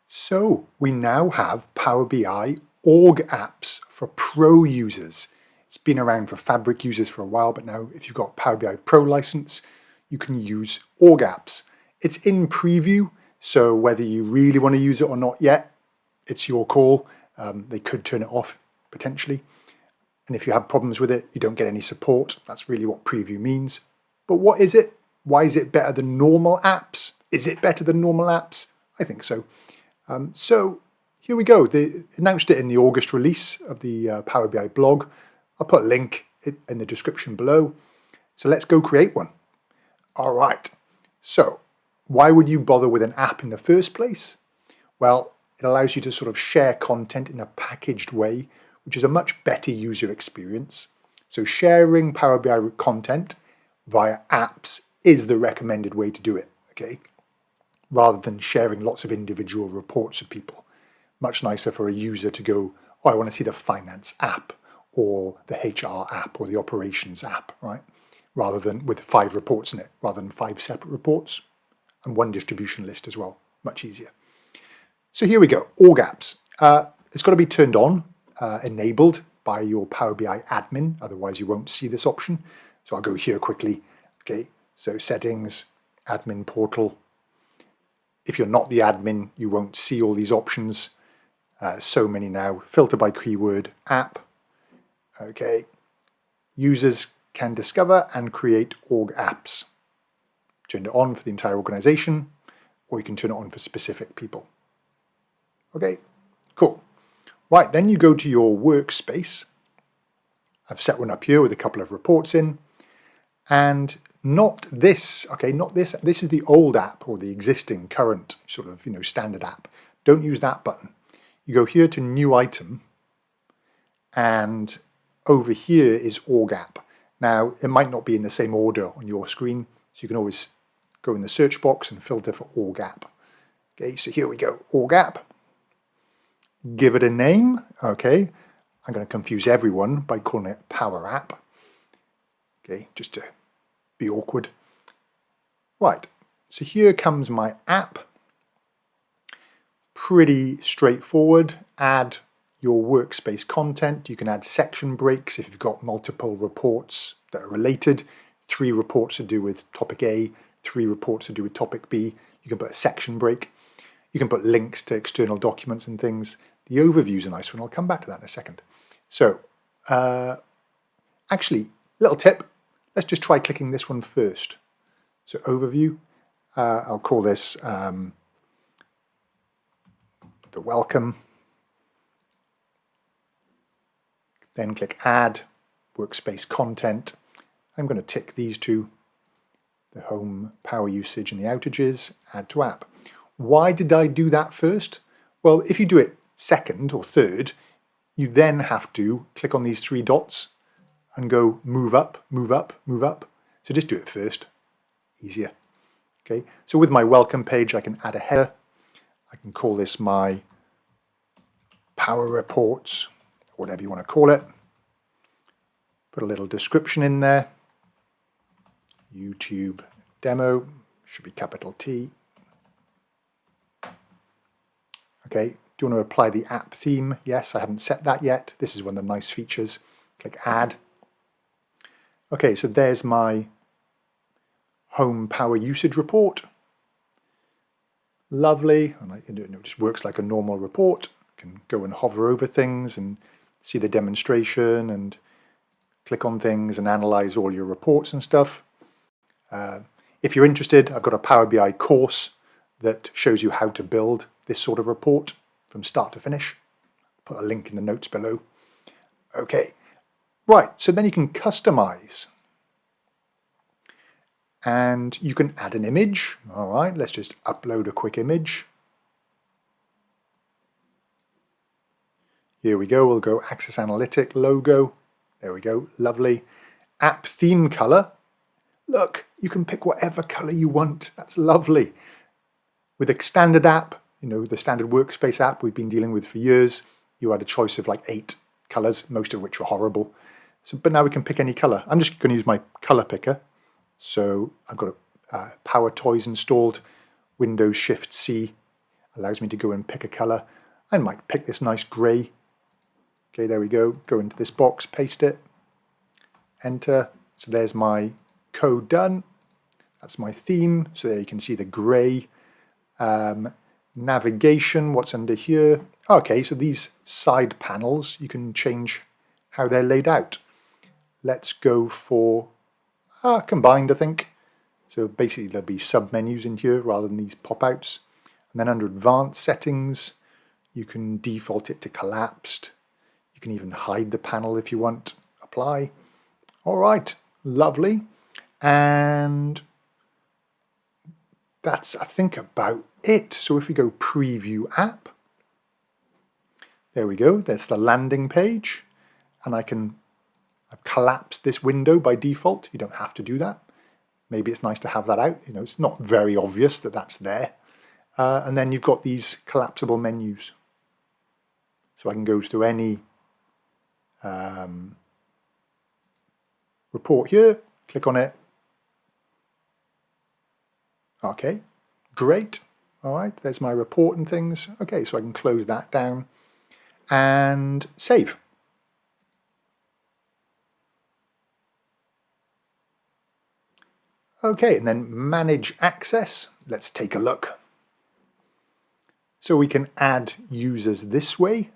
So we now have Power BI org apps for pro users. It's been around for Fabric users for a while, but now if you've got Power BI Pro license, you can use org apps. It's in preview, so whether you really want to use it or not yet, it's your call. They could turn it off potentially. And if you have problems with it, you don't get any support. That's really what preview means. But what is it? Why is it better than normal apps? Is it better than normal apps? I think so. So here we go. They announced it in the August release of the Power BI blog. I'll put a link in the description below. So let's go create one. All right. So why would you bother with an app in the first place? Well, it allows you to sort of share content in a packaged way, which is a much better user experience. So sharing Power BI content via apps is the recommended way to do it, okay? Rather than sharing lots of individual reports of people. Much nicer for a user to go, oh, I want to see the finance app or the HR app or the operations app, right? Rather than with 5 reports in it, rather than 5 separate reports and one distribution list as well. Much easier. So here we go, org apps. It's got to be turned on, enabled by your Power BI admin, otherwise you won't see this option. So I'll go here quickly. Okay, so settings, admin portal. If you're not the admin, you won't see all these options. So many now. Filter by keyword, app. Okay. Users can discover and create org apps. Turn it on for the entire organization, or you can turn it on for specific people. Okay, cool. Right, then you go to your workspace. I've set one up here with a couple of reports in. And not this, okay, not this. This is the old app or the existing current sort of, standard app. Don't use that button. You go here to new item and over here is org app. Now, it might not be in the same order on your screen, so you can always go in the search box and filter for org app. Okay, so here we go, org app. Give it a name, okay. I'm going to confuse everyone by calling it Power App. Okay, just to be awkward. Right, so here comes my app. Pretty straightforward. Add your workspace content. You can add section breaks if you've got multiple reports that are related. 3 reports to do with topic A, 3 reports to do with topic B. You can put a section break. You can put links to external documents and things. The overview is a nice one. I'll come back to that in a second. So, actually, little tip. Let's just try clicking this one first. So overview, I'll call this the welcome. Then click add, workspace content. I'm going to tick these 2, the home, power usage and the outages, add to app. Why did I do that first? Well, if you do it second or third, you then have to click on these 3 dots and go move up, move up, move up. So just do it first, easier. Okay, so with my welcome page, I can add a header. I can call this my power reports, whatever you want to call it. Put a little description in there. YouTube demo, should be capital T. Okay, do you want to apply the app theme? Yes, I haven't set that yet. This is one of the nice features. Click add. Okay, so there's my home power usage report. Lovely, and it just works like a normal report. You can go and hover over things and see the demonstration and click on things and analyze all your reports and stuff. If you're interested, I've got a Power BI course that shows you how to build this sort of report from start to finish. Put a link in the notes below. Okay. Right, so then you can customize and you can add an image. All right, let's just upload a quick image. Here we go, we'll go Access Analytic logo. There we go, lovely. App theme color. Look, you can pick whatever color you want. That's lovely. With a standard app, the standard Workspace app we've been dealing with for years, you had a choice of like 8 colors, most of which were horrible. So, but now we can pick any color. I'm just going to use my color picker. So I've got Power Toys installed, Windows Shift C, Allows me to go and pick a color. I might pick this nice gray. Okay, there we go. Go into this box, paste it, enter. So there's my code done. That's my theme. So there you can see the gray. Navigation, what's under here? Okay, so these side panels, you can change how they're laid out. Let's go for combined, I think. So basically there'll be sub-menus in here rather than these pop-outs. And then under advanced settings, you can default it to collapsed. You can even hide the panel if you want. Apply. All right, lovely. And that's, I think, about it. So if we go preview app, there we go. That's the landing page. And I've collapsed this window by default. You don't have to do that. Maybe it's nice to have that out. You know, it's not very obvious that that's there. And then you've got these collapsible menus. So I can go through any report here, click on it. Okay, great. All right, there's my report and things. Okay, so I can close that down and save. Okay, and then manage access. Let's take a look. So we can add users this way,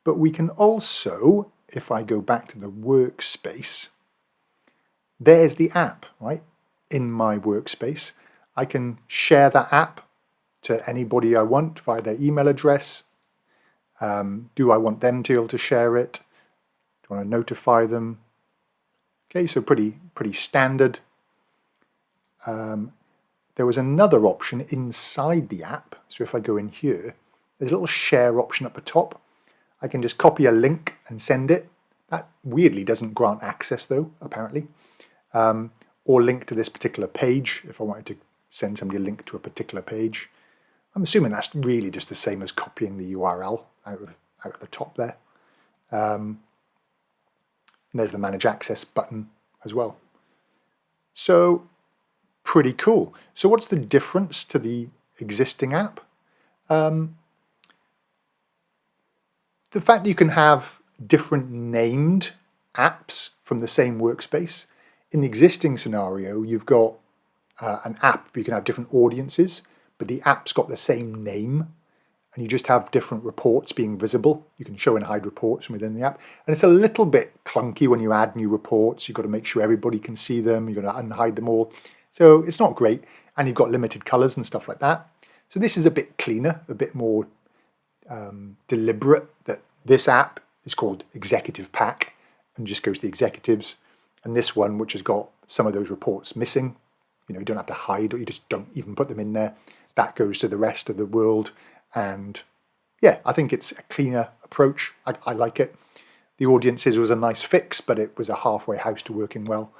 but we can also, if I go back to the workspace, there's the app, right, in my workspace. I can share that app to anybody I want via their email address. Do I want them to be able to share it? Do I want to notify them? Okay, so pretty standard. There was another option inside the app. So if I go in here, there's a little share option at the top. I can just copy a link and send it. That weirdly doesn't grant access though, apparently. Or link to this particular page if I wanted to send somebody a link to a particular page. I'm assuming that's really just the same as copying the URL out of the top there. And there's the Manage Access button as well. So pretty cool. So what's the difference to the existing app? The fact that you can have different named apps from the same workspace. In the existing scenario, you've got an app, you can have different audiences, but the app's got the same name, and you just have different reports being visible. You can show and hide reports from within the app. And it's a little bit clunky when you add new reports. You've got to make sure everybody can see them. You've got to unhide them all. So it's not great. And you've got limited colors and stuff like that. So this is a bit cleaner, a bit more deliberate, that this app is called Executive Pack and just goes to the executives. And this one, which has got some of those reports missing, you know, you don't have to hide, or you just don't even put them in there. That goes to the rest of the world. And yeah, I think it's a cleaner approach. I like it. The audiences was a nice fix, but it was a halfway house to working well.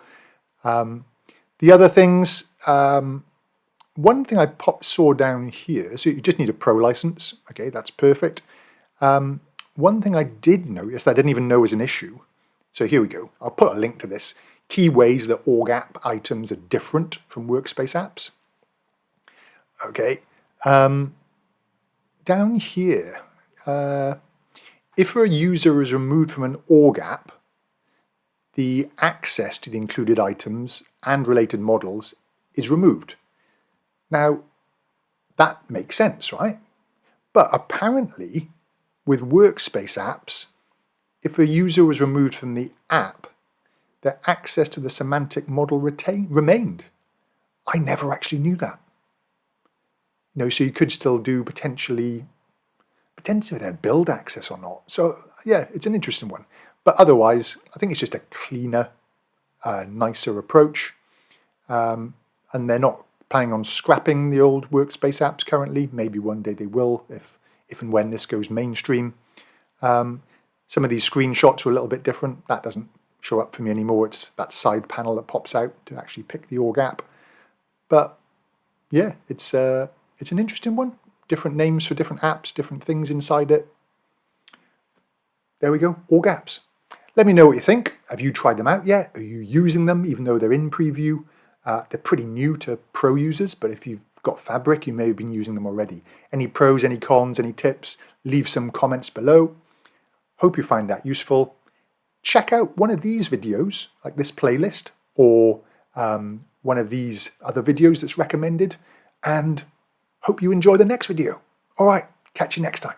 The other things, one thing I saw down here, so you just need a pro license. Okay, that's perfect. One thing I did notice that I didn't even know was an issue. So here we go. I'll put a link to this. Key ways that org app items are different from workspace apps. Okay. Down here, if a user is removed from an org app, the access to the included items and related models is removed. Now, that makes sense, right? But apparently, with workspace apps, if a user was removed from the app, their access to the semantic model remained. I never actually knew that. You know, so you could still do potentially their build access or not. So yeah, it's an interesting one. But otherwise, I think it's just a cleaner, nicer approach. And they're not planning on scrapping the old workspace apps currently. Maybe one day they will, if and when this goes mainstream. Some of these screenshots are a little bit different. That doesn't show up for me anymore. It's that side panel that pops out to actually pick the org app. But yeah, it's an interesting one. Different names for different apps, different things inside it. There we go, org apps. Let me know what you think. Have you tried them out yet? Are you using them even though they're in preview? They're pretty new to pro users, but if you've you've got Fabric, you may have been using them already. Any pros, any cons, any tips, leave some comments below. Hope you find that useful. Check out one of these videos, like this playlist, or one of these other videos that's recommended, and hope you enjoy the next video. All right, catch you next time.